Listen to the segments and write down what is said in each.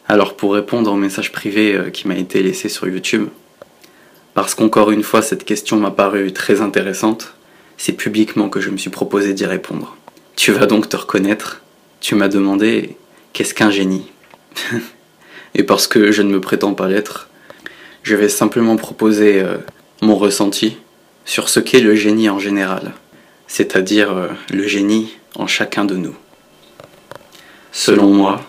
Alors pour répondre au message privé qui m'a été laissé sur YouTube, parce qu'encore une fois cette question m'a paru très intéressante, c'est publiquement que je me suis proposé d'y répondre. Tu vas donc te reconnaître, tu m'as demandé qu'est-ce qu'un génie. Et parce que je ne me prétends pas l'être, je vais simplement proposer mon ressenti sur ce qu'est le génie en général, c'est-à-dire le génie en chacun de nous. Selon moi,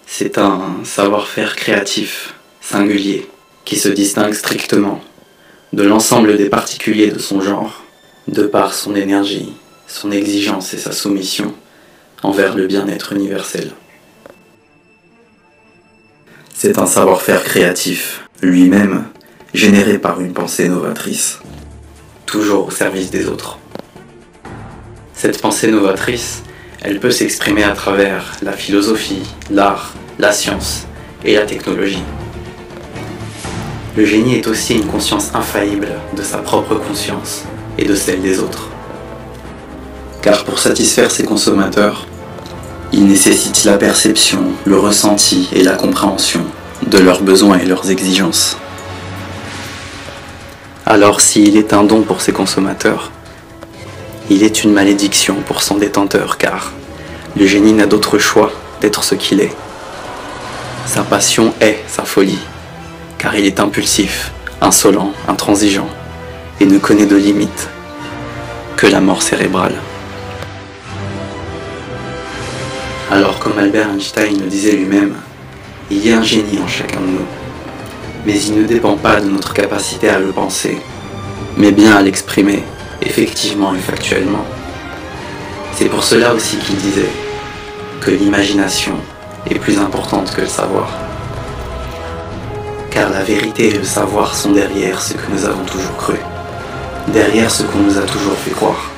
c'est un savoir-faire créatif, singulier, qui se distingue strictement de l'ensemble des particuliers de son genre, de par son énergie, son exigence et sa soumission envers le bien-être universel. C'est un savoir-faire créatif, lui-même, généré par une pensée novatrice, toujours au service des autres. Cette pensée novatrice, elle peut s'exprimer à travers la philosophie, l'art, la science et la technologie. Le génie est aussi une conscience infaillible de sa propre conscience et de celle des autres. Car pour satisfaire ses consommateurs, il nécessite la perception, le ressenti et la compréhension de leurs besoins et leurs exigences. Alors s'il est un don pour ses consommateurs, il est une malédiction pour son détenteur, car le génie n'a d'autre choix d'être ce qu'il est. Sa passion est sa folie, car il est impulsif, insolent, intransigeant, et ne connaît de limite que la mort cérébrale. Alors comme Albert Einstein le disait lui-même, il y a un génie en chacun de nous, mais il ne dépend pas de notre capacité à le penser, mais bien à l'exprimer, effectivement et factuellement. C'est pour cela aussi qu'il disait que l'imagination est plus importante que le savoir. Car la vérité et le savoir sont derrière ce que nous avons toujours cru, derrière ce qu'on nous a toujours fait croire,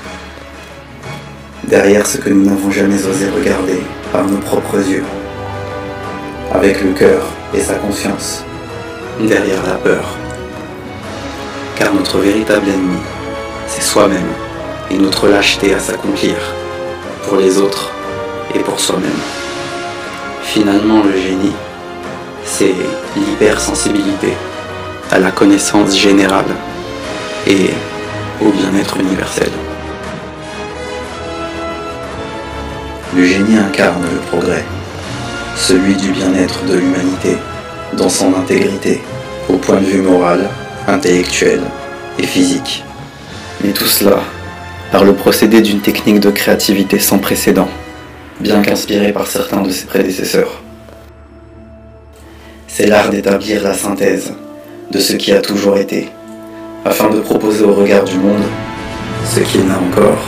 derrière ce que nous n'avons jamais osé regarder par nos propres yeux, avec le cœur et sa conscience, derrière la peur. Car notre véritable ennemi, c'est soi-même et notre lâcheté à s'accomplir pour les autres et pour soi-même. Finalement, le génie, c'est l'hypersensibilité à la connaissance générale et au bien-être universel. Le génie incarne le progrès, celui du bien-être de l'humanité, dans son intégrité, au point de vue moral, intellectuel et physique. Mais tout cela par le procédé d'une technique de créativité sans précédent, bien qu'inspirée par certains de ses prédécesseurs. C'est l'art d'établir la synthèse de ce qui a toujours été, afin de proposer au regard du monde ce qu'il n'a encore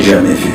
jamais vu.